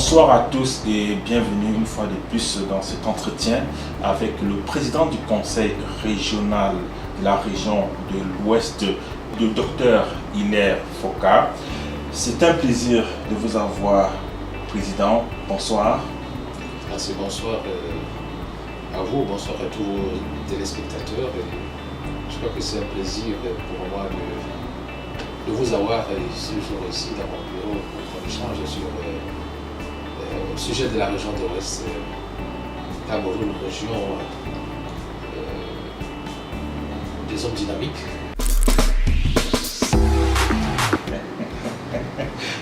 Bonsoir à tous et bienvenue une fois de plus dans cet entretien avec le président du conseil régional de la région de l'Ouest, le docteur Hilaire Foka. C'est un plaisir de vous avoir, président. Bonsoir. Merci, bonsoir à vous, bonsoir à tous vos téléspectateurs. Je crois que c'est un plaisir pour moi de vous avoir ce jour ici dans mon bureau pour qu'on échange sur le sujet de la région de l'Ouest, Cameroun, région des hommes dynamiques.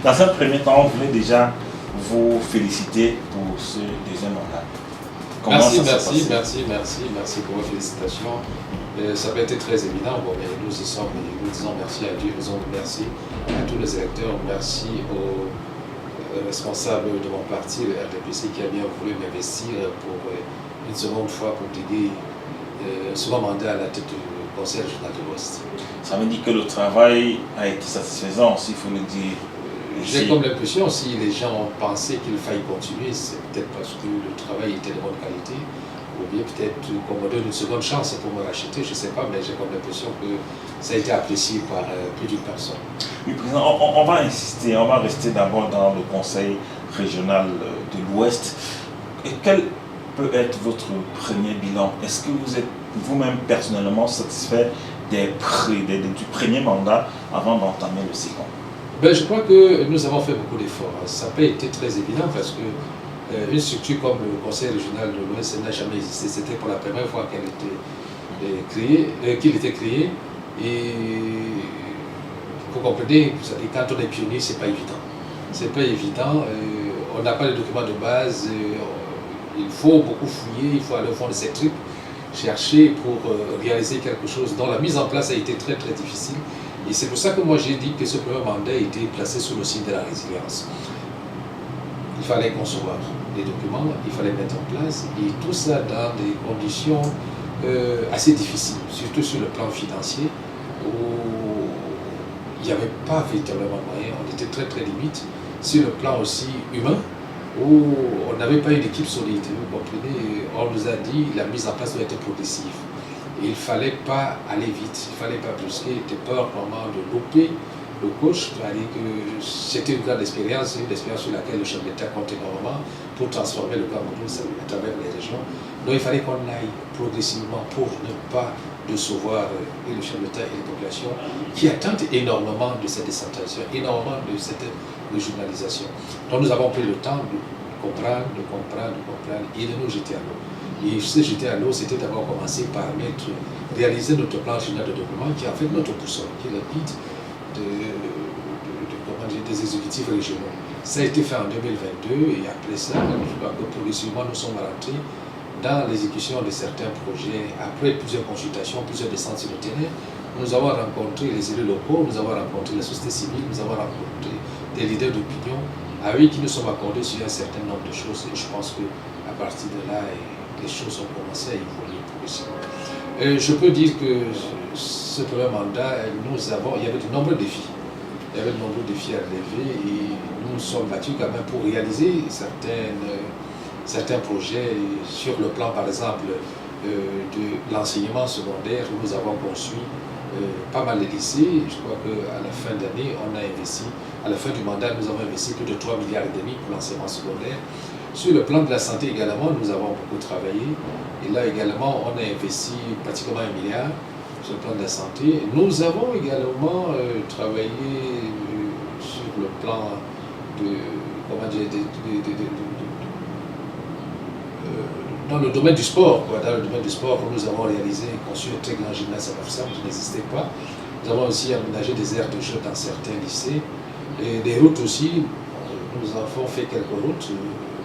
Dans un premier temps, on voulait déjà vous féliciter pour ce deuxième mandat. Merci pour vos félicitations. Ça n'a pas été très évident, bon, mais nous y sommes, nous disons merci à Dieu, nous merci à tous les électeurs, merci aux responsables de mon parti, le RDPC, qui a bien voulu m'investir pour une seconde fois pour dédier un second mandat à la tête du Conseil régional de l'Ouest. Ça veut dire que le travail a été satisfaisant, s'il faut le dire. J'ai comme l'impression, si les gens ont pensé qu'il faille continuer, c'est peut-être parce que le travail était de bonne qualité, ou bien peut-être qu'on me donne une seconde chance pour me racheter, je ne sais pas, mais j'ai comme l'impression que ça a été apprécié par plus d'une personne. Oui, président, on va insister, on va rester d'abord dans le conseil régional de l'Ouest. Et quel peut être votre premier bilan? Est-ce que vous êtes vous-même personnellement satisfait du premier mandat avant d'entamer le second? Je crois que nous avons fait beaucoup d'efforts. Ça n'a pas été très évident parce que une structure comme le Conseil régional de l'Ouest n'a jamais existé. C'était pour la première fois qu'il était créé. Et vous comprenez, quand on est pionnier, c'est pas évident. C'est pas évident. On n'a pas de documents de base. Il faut beaucoup fouiller, il faut aller au fond de ces trucs, chercher pour réaliser quelque chose dont la mise en place a été très très difficile. Et c'est pour ça que moi j'ai dit que ce premier mandat a été placé sous le signe de la résilience. Il fallait concevoir des documents, il fallait mettre en place, et tout ça dans des conditions assez difficiles, surtout sur le plan financier, où il n'y avait pas véritablement de moyens, on était très très limite, sur le plan aussi humain, où on n'avait pas une équipe solide, vous comprenez, on nous a dit que la mise en place doit être progressive. Il ne fallait pas aller vite, il ne fallait pas brusquer, de peur vraiment de louper le coach. C'était une grande expérience, une expérience sur laquelle le chef d'État compte énormément pour transformer le Cameroun à travers les régions. Donc il fallait qu'on aille progressivement pour ne pas décevoir le chef d'État et les populations qui attendent énormément de cette décentralisation, énormément de cette régionalisation. Donc nous avons pris le temps de comprendre et de nous jeter à l'eau. Et ce jeter à l'eau, c'était d'abord commencer par réaliser notre plan régional de développement, qui est en fait notre boussole, qui est le guide des exécutifs régionaux. Ça a été fait en 2022 et après ça, je crois que progressivement nous sommes rentrés dans l'exécution de certains projets. Après plusieurs consultations, plusieurs descentes sur le terrain, nous avons rencontré les élus locaux, nous avons rencontré la société civile, nous avons rencontré des leaders d'opinion avec qui nous sommes accordés sur un certain nombre de choses. Et je pense qu'à partir de là, les choses ont commencé à évoluer progressivement. Je peux dire que ce premier mandat, il y avait de nombreux défis. Il y avait de nombreux défis à relever et nous nous sommes battus quand même pour réaliser certains projets sur le plan, par exemple, de l'enseignement secondaire, où nous avons construit pas mal de lycées. Je crois qu'à la fin d'année, on a investi, à la fin du mandat, nous avons investi plus de 3,5 milliards pour l'enseignement secondaire. Sur le plan de la santé également, nous avons beaucoup travaillé. Et là également, on a investi pratiquement 1 milliard sur le plan de la santé. Nous avons également travaillé sur le plan dans le domaine du sport. Dans le domaine du sport, nous avons réalisé et conçu un très grand gymnase à Bafoussam qui n'existait pas. Nous avons aussi aménagé des aires de jeu dans certains lycées. Et des routes aussi, nous avons fait quelques routes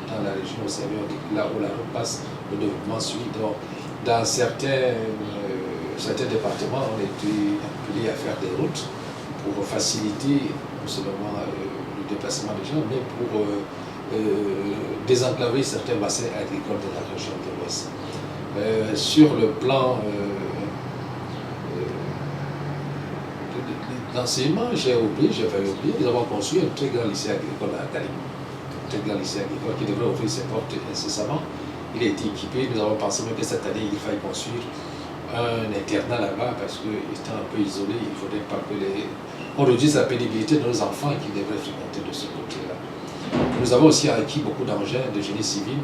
dans la région, vous savez, là où la route passe, le développement suit. Donc, dans certains départements, on a été appelés à faire des routes pour faciliter non seulement le déplacement des gens, mais pour désenclaver certains bassins agricoles de la région de l'Ouest. Sur le plan d'enseignement, j'avais oublié, nous avons construit un très grand lycée agricole à Kalim. intégral lycée agricole qui devrait ouvrir ses portes incessamment. Il a été équipé. Nous avons pensé même que cette année, il faille construire un internat là-bas parce que, étant un peu isolé, il ne faudrait pas que on réduise la pénibilité de nos enfants qui devraient fréquenter de ce côté-là. Nous avons aussi acquis beaucoup d'engins de génie civil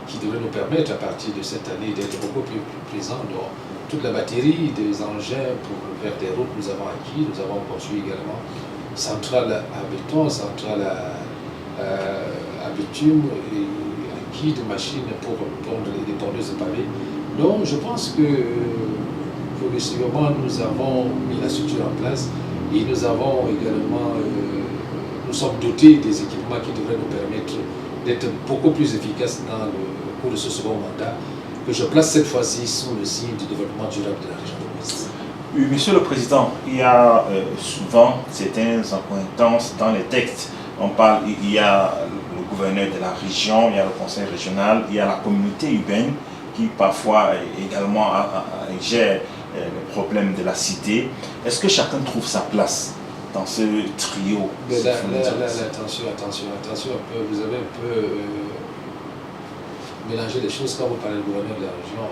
qui devraient nous permettre à partir de cette année d'être beaucoup plus présents dans toute la batterie des engins pour faire des routes. Nous avons acquis, nous avons construit également centrale à béton, centrale à bitume et acquis de machines pour pondre les pondeuses de pavés. Donc je pense que progressivement nous avons mis la structure en place et nous avons également, nous sommes dotés des équipements qui devraient nous permettre d'être beaucoup plus efficaces dans le cours de ce second mandat, que je place cette fois-ci sous le signe du développement durable de la région de l'Ouest. Oui, Monsieur le Président, il y a souvent certaines accointances dans les textes. On parle, il y a le gouverneur de la région, il y a le conseil régional, il y a la communauté urbaine qui parfois également gère les problèmes de la cité. Est-ce que chacun trouve sa place dans ce trio? Attention, un peu, vous avez un peu mélangé les choses quand vous parlez du gouverneur de la région.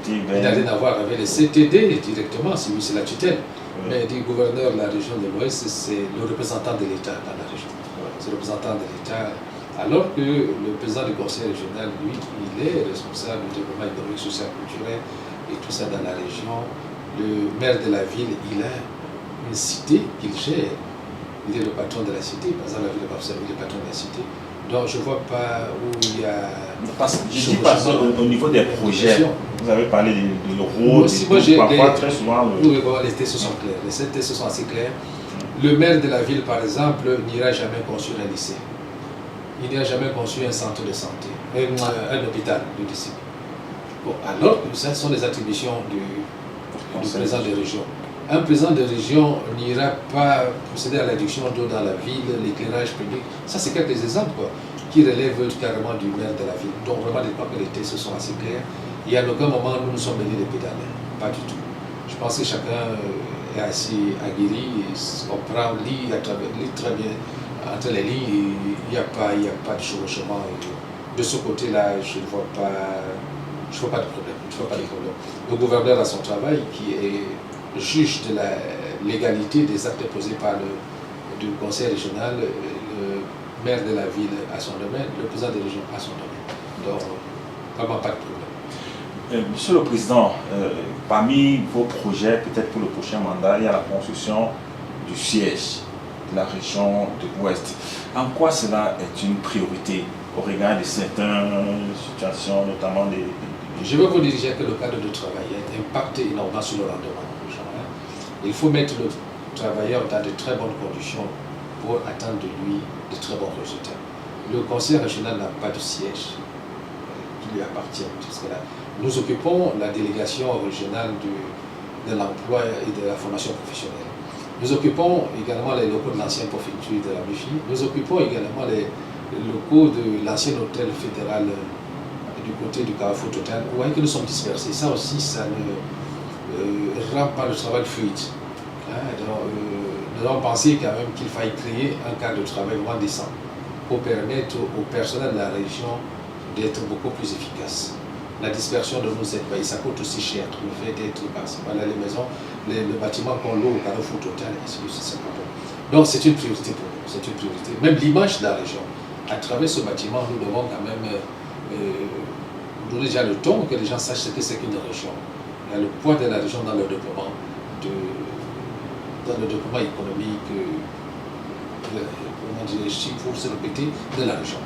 Il n'a rien à voir avec les CTD directement, c'est lui, c'est la tutelle. Oui. Mais du gouverneur de la région de l'Ouest, c'est le représentant de l'État dans la région. Oui. C'est le représentant de l'État. Alors que le président du conseil régional, lui, il est responsable du développement économique, social, culturel et tout ça dans la région. Le maire de la ville, il a une cité qu'il gère. Il est le patron de la cité. Par exemple, la ville de Bafoussam, il est le patron de la cité. Donc je ne vois pas où il y a... Je dis pas ça au niveau des projets. Vous avez parlé du rôle, parfois très souvent... Oui, les textes sont clairs. Les textes sont assez clairs. Le maire de la ville, par exemple, n'ira jamais construire un lycée. Il n'a jamais construit un centre de santé, un hôpital de disciples. Bon, alors que ça sont les attributions du président de région. Un président de région n'ira pas procéder à l'adduction d'eau dans la ville, l'éclairage public. Ça, c'est quelques exemples qui relèvent carrément du maire de la ville. Donc, vraiment, les papiers, les textes sont assez clairs. Il y a aucun moment où nous sommes menés les pédales. Pas du tout. Je pense que chacun est assez aguerri, comprend, lit très bien. Entre les lignes, il n'y a pas de chevauchement. De ce côté-là, je ne vois pas de problème. Le gouverneur a son travail qui est juge de la légalité des actes posés par le conseil régional, le maire de la ville a son domaine, le président de la région a son domaine. Donc, vraiment pas de problème. Monsieur le Président, parmi vos projets, peut-être pour le prochain mandat, il y a la construction du siège de la région de l'Ouest. En quoi cela est une priorité au regard de certaines situations, notamment des... Je veux vous diriger que le cadre de travail impacte énormément sur le rendement. Il faut mettre le travailleur dans de très bonnes conditions pour attendre de lui de très bons résultats. Le conseil régional n'a pas de siège qui lui appartient. Nous occupons la délégation régionale de l'emploi et de la formation professionnelle. Nous occupons également les locaux de l'ancienne préfecture de la MIFI. Nous occupons également les locaux de l'ancien hôtel fédéral du côté du Carrefour Total. Vous voyez que nous sommes dispersés. Ça aussi, ça ne rend pas le travail fluide. Nous avons pensé quand même qu'il faille créer un cadre de travail vraiment décent pour permettre au personnel de la région d'être beaucoup plus efficace. La dispersion de nos aides, ça coûte aussi cher. Le fait d'être voilà, les maisons, le bâtiment qu'on loue au Carrefour Total, c'est pas bon. Donc c'est une priorité pour nous, c'est une priorité. Même l'image de la région. À travers ce bâtiment, nous devons quand même donner déjà le ton, que les gens sachent ce que c'est qu'une région. Il y a le poids de la région dans le développement, économique, pour se répéter, de la région.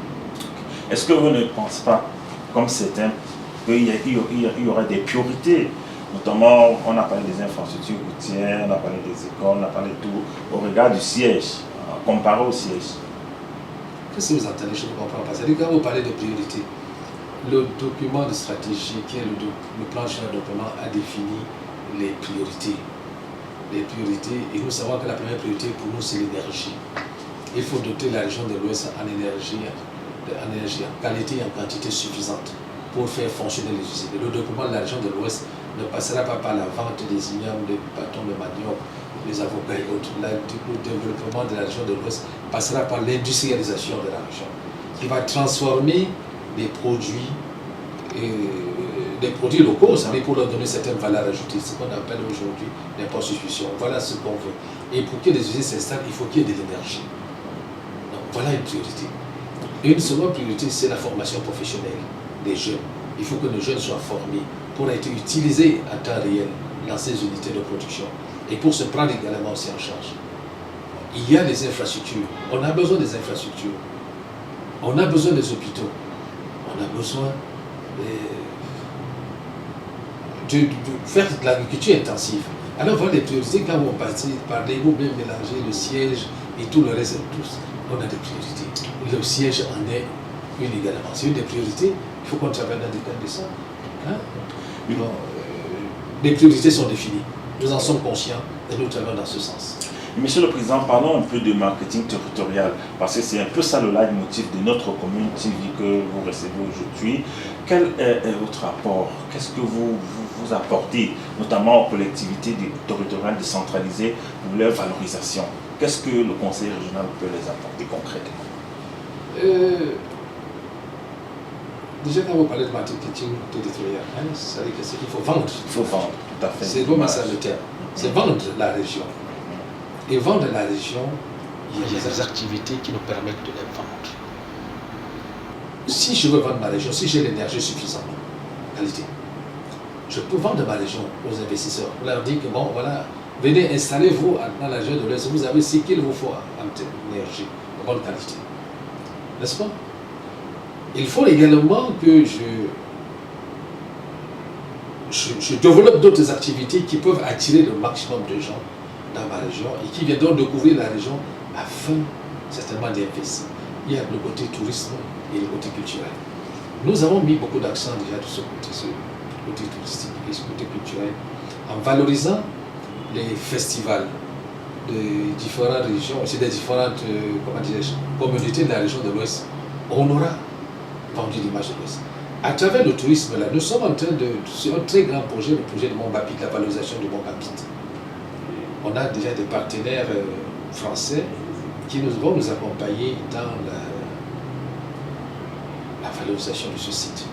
Est-ce que vous ne pensez pas, comme certains, qu'il y aurait des priorités, notamment on a parlé des infrastructures routières, on a parlé des écoles, on a parlé de tout, au regard du siège, comparé au siège? Qu'est-ce que vous entendez? Je ne comprends pas. C'est-à-dire quand vous parlez de priorité, le document de stratégie qui est le plan général de développement a défini les priorités. Et nous savons que la première priorité pour nous c'est l'énergie. Il faut doter la région de l'Ouest en énergie en qualité et en quantité suffisante pour faire fonctionner les usines. Le développement de la région de l'Ouest ne passera pas par la vente des ignames, des bâtons de manioc les avocats et autres. Le développement de la région de l'Ouest passera par l'industrialisation de la région, qui va transformer des produits locaux, ça veut dire pour leur donner certaines valeurs ajoutées, ce qu'on appelle aujourd'hui l'impost-substitution. Voilà ce qu'on veut. Et pour que les usines s'installent, il faut qu'il y ait de l'énergie. Donc voilà une priorité. Et une seconde priorité, c'est la formation professionnelle des jeunes. Il faut que nos jeunes soient formés pour être utilisés à temps réel dans ces unités de production et pour se prendre également aussi en charge. Il y a des infrastructures. On a besoin des infrastructures. On a besoin des hôpitaux. On a besoin de faire de l'agriculture intensive. Alors voilà les priorités. Quand vous parlez, vous bien mélanger le siège et tout le reste, on a des priorités. Le siège en est une également. C'est une des priorités. Il faut qu'on travaille dans le cadre de ça. Hein? Bon, les priorités sont définies. Nous en sommes conscients et nous travaillons dans ce sens. Monsieur le Président, parlons un peu de marketing territorial, parce que c'est un peu ça le leitmotiv de notre commune TV que vous recevez aujourd'hui. Quel est votre apport? Qu'est-ce que vous apportez, notamment aux collectivités territoriales décentralisées, pour leur valorisation? Qu'est-ce que le conseil régional peut les apporter concrètement? Déjà, quand vous parlez de marketing territorial, hein, ça veut dire que c'est qu'il faut vendre. Il faut vendre, tout à fait. C'est vraiment ça le terme. C'est vendre la région. Et vendre la région, il y a des activités qui nous permettent de les vendre. Si je veux vendre ma région, si j'ai l'énergie suffisante, qualité, je peux vendre ma région aux investisseurs. Vous leur dire que bon, voilà, venez installez-vous dans la région de l'Ouest, vous avez ce qu'il vous faut en énergie, de bonne qualité. N'est-ce pas? Il faut également que je développe d'autres activités qui peuvent attirer le maximum de gens dans ma région et qui viendront découvrir la région afin certainement d'investir. Il y a le côté tourisme et le côté culturel. Nous avons mis beaucoup d'accent déjà sur ce côté touristique et ce côté culturel en valorisant les festivals de différentes régions, aussi des différentes communautés de la région de l'Ouest. On aura vendu l'image de l'Ouest. À travers le tourisme, là, nous sommes en train sur un très grand projet, le projet de Mont-Bapit, la valorisation de Mont-Bapit. On a déjà des partenaires français qui vont nous accompagner dans la valorisation de ce site.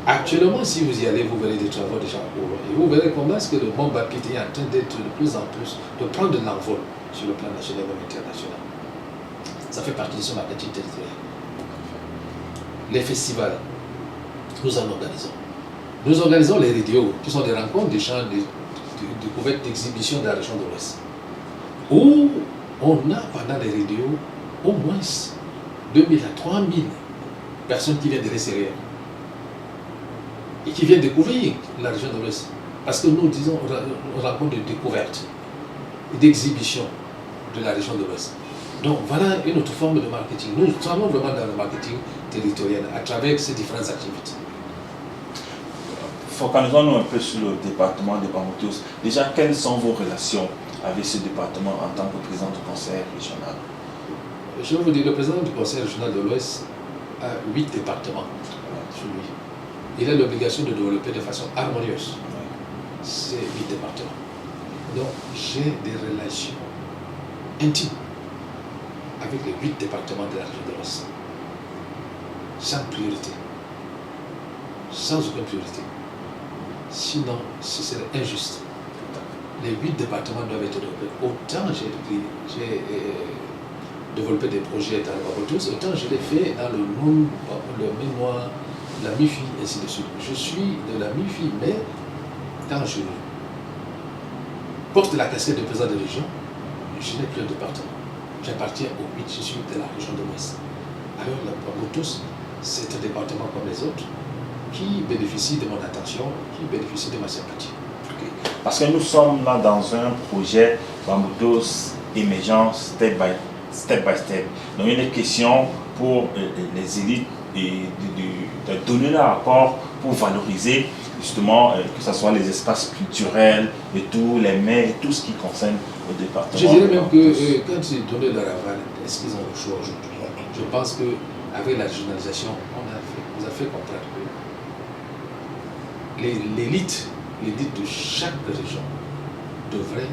Actuellement, si vous y allez, vous verrez des travaux déjà en cours. Et vous verrez comment est-ce que le Mont-Bapit est en train d'être de plus en plus, de prendre de l'envol sur le plan national et international. Ça fait partie de ce marketing territorial. Les festivals, nous en organisons. Nous organisons les radios, qui sont des rencontres, des champs, des découvertes, d'exhibitions de la région de l'Ouest, où on a pendant les radios au moins 2000 à 3000 personnes qui viennent de l'extérieur et qui viennent découvrir la région de l'Ouest. Parce que nous disons, on rencontre de découvertes et d'exhibitions de la région de l'Ouest. Donc voilà une autre forme de marketing. Nous travaillons vraiment dans le marketing territorial à travers ces différentes activités. Focalisons-nous un peu sur le département de Bamoutos. Déjà, quelles sont vos relations avec ce département en tant que président du conseil régional? Je vais vous dire, le président du conseil régional de l'Ouest a 8 départements sur lui. Il a l'obligation de développer de façon harmonieuse ces 8 départements. Donc j'ai des relations intimes avec les 8 départements de la région de l'Ouest. Sans priorité. Sans aucune priorité. Sinon, ce serait injuste. Les 8 départements doivent être développés. Autant j'ai développé des projets dans le Bamoutos, autant je l'ai fait dans le Noun, le Ménois, la MIFI, ainsi de suite. Je suis de la MIFI, mais quand je porte la casquette de président de région, je n'ai plus un département. J'appartiens aux 8, je suis de la région de l'Ouest. Alors, le Bamoutos, c'est un département comme les autres qui bénéficie de mon attention, qui bénéficie de ma sympathie. Okay. Parce que nous sommes là dans un projet Bamoutos émergent step by step. Donc il est question pour les élites de donner leur apport pour valoriser justement que ce soit les espaces culturels et tout, les mets, tout ce qui concerne le département. Je dirais même que quand ils donnaient leur aval, est-ce qu'ils ont le choix aujourd'hui? Je pense qu'avec la régionalisation, on a fait comprendre que l'élite de chaque région devrait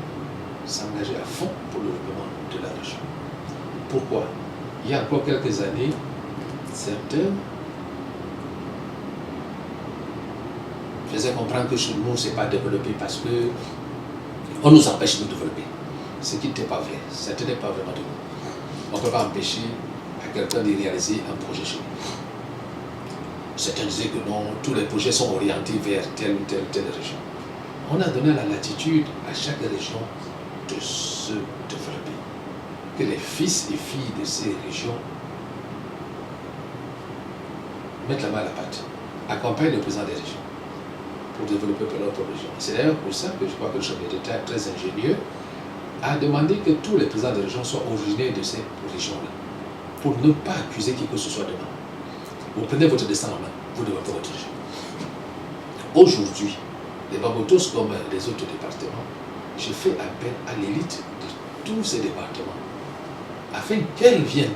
s'engager à fond pour le développement de la région. Pourquoi? Il y a encore quelques années, certains faisaient comprendre que chez nous, ce n'est pas développé parce qu'on nous empêche de développer. Ce qui n'était pas vrai. Ce n'était pas vraiment de nous. On ne peut pas empêcher à quelqu'un de réaliser un projet chez nous. Certains disaient que non, tous les projets sont orientés vers telle ou telle région. On a donné la latitude à chaque région de se développer. Que les fils et filles de ces régions mettent la main à la pâte, accompagnent le président des régions pour développer leur propre région. C'est d'ailleurs pour ça que je crois que le chef de l'État, très ingénieux, a demandé que tous les présidents de région soient originaires de ces régions-là, pour ne pas accuser qui que ce soit demain. Vous prenez votre destin en main, vous développez votre région. Aujourd'hui, les Bambotos comme les autres départements, je fais appel à l'élite de tous ces départements, afin qu'elles viennent,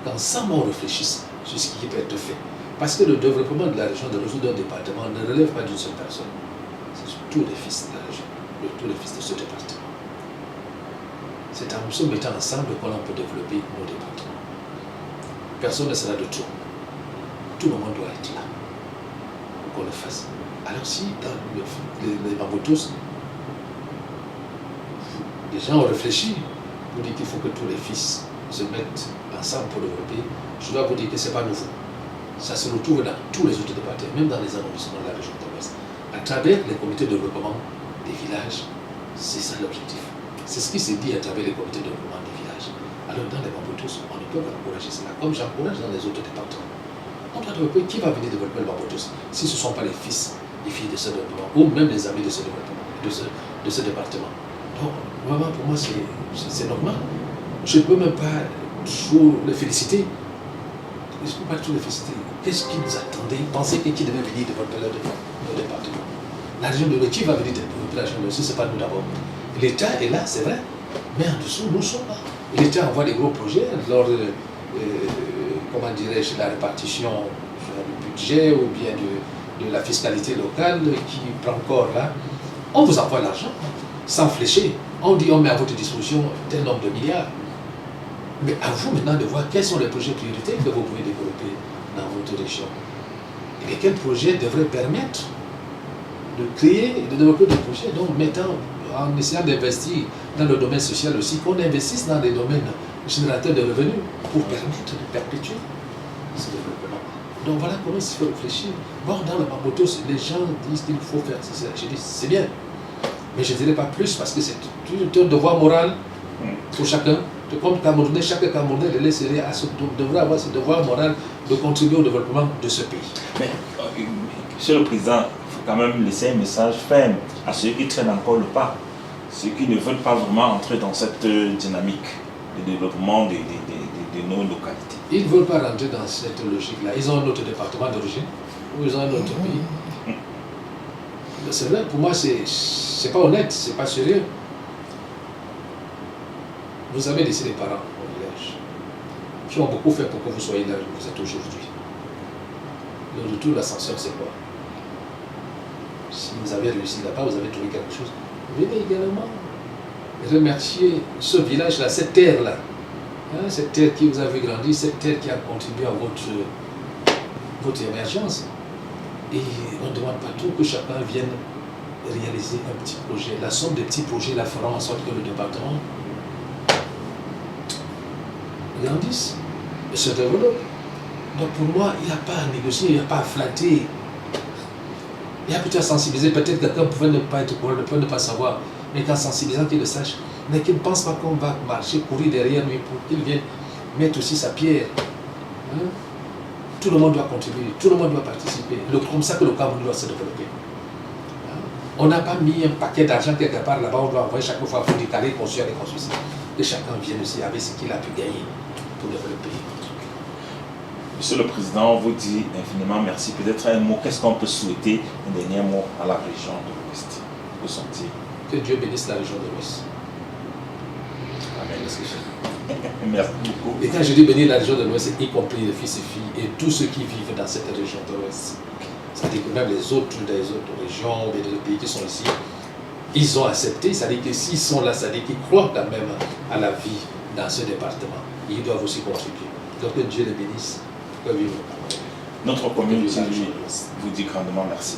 qu'ensemble on réfléchisse sur ce qui peut être fait. Parce que le développement de la région, de résoudre un département, ne relève pas d'une seule personne. C'est tous les fils de la région, tous les fils de ce département. C'est en se mettant ensemble qu'on peut développer nos départements. Personne ne sera de trop. Tout le monde doit être là pour qu'on le fasse. Alors si dans les Bambotos, les gens ont réfléchi pour dire qu'il faut que tous les fils se mettent ensemble pour développer, je dois vous dire que ce n'est pas nouveau. Ça se retrouve dans tous les autres départements, même dans les arrondissements de la région de l'Ouest. À travers les comités de développement des villages, c'est ça l'objectif. C'est ce qui s'est dit à travers les comités de développement des villages. Alors dans les Bambotos, on ne peut pas encourager cela, comme j'encourage dans les autres départements. On doit développer, qui va venir développer le Bambotos si ce ne sont pas les fils et filles de ce développement, ou même les amis de ce développement, de ce département. Donc, vraiment, pour moi, c'est normal. Je ne peux même pas trop les féliciter. Je ne peux pas trop les féliciter. Qu'est-ce qu'ils nous attendaient? Ils pensaient que qui devait venir développer leur département. La région de l'Ouest, qui va venir développer la région de l'Ouest? Ce n'est pas nous d'abord. L'État est là, c'est vrai, mais en dessous, nous sommes là. L'État envoie des gros projets lors de, comment dirais-je, la répartition du budget ou bien de la fiscalité locale qui prend corps là. On vous envoie l'argent sans flécher. On dit on met à votre disposition tel nombre de milliards. Mais à vous maintenant de voir quels sont les projets prioritaires que vous pouvez développer dans votre région. Et quels projets devraient permettre de créer et de développer des projets, donc en essayant d'investir dans le domaine social aussi, qu'on investisse dans les domaines générateurs de revenus pour permettre de perpétuer ce développement. Donc voilà comment il faut réfléchir. Bon, dans le Bambotos, les gens disent qu'il faut faire ça. Je dis, c'est bien, mais je ne dirais pas plus parce que c'est un devoir moral pour chacun. Comme Camerounais, chaque Camerounais devrait avoir ce devoir moral de contribuer au développement de ce pays. Mais, Monsieur le Président, il faut quand même laisser un message ferme à ceux qui traînent encore le pas, ceux qui ne veulent pas vraiment entrer dans cette dynamique de développement de nos localités. Ils ne veulent pas rentrer dans cette logique-là. Ils ont un autre département d'origine, ou ils ont un autre pays. C'est vrai, pour moi, c'est pas honnête, c'est pas sérieux. Vous avez laissé les parents au village, qui ont beaucoup fait pour que vous soyez là où vous êtes aujourd'hui. Le retour de l'ascension, c'est quoi? Si vous avez réussi là-bas, vous avez trouvé quelque chose. Venez également remercier ce village-là, cette terre-là. Hein, cette terre qui vous a vu grandir, cette terre qui a contribué à votre émergence. Et on ne demande pas trop que chacun vienne réaliser un petit projet. La somme des petits projets là feront en sorte que le département grandisse et se développe. Donc pour moi, il n'y a pas à négocier, il n'y a pas à flatter. Il y a peut-être à sensibiliser. Peut-être que quelqu'un pouvait ne pas être au courant, peut ne pas savoir, mais qu'en sensibilisant, qu'il le sache. Mais qu'il ne pense pas qu'on va marcher, courir derrière lui pour qu'il vienne mettre aussi sa pierre. Hein? Tout le monde doit contribuer, tout le monde doit participer. Comme ça que le Cameroun doit se développer. Hein? On n'a pas mis un paquet d'argent quelque part là-bas, on doit envoyer chaque fois pour décaler, construire et construire. Que chacun vienne aussi avec ce qu'il a pu gagner pour développer. Monsieur le Président, on vous dit infiniment merci. Peut-être un mot, qu'est-ce qu'on peut souhaiter, un dernier mot à la région de l'Ouest, au sentier. Que Dieu bénisse la région de l'Ouest. Amen. Merci beaucoup. Et quand je dis bénir la région de l'Ouest, c'est y compris les fils et filles et tous ceux qui vivent dans cette région de l'Ouest. C'est-à-dire que même les autres régions ou des pays qui sont ici, ils ont accepté, c'est-à-dire que s'ils sont là, c'est-à-dire qu'ils croient quand même à la vie dans ce département. Ils doivent aussi contribuer. Donc que Dieu les bénisse. Notre communauté vous dit grandement merci.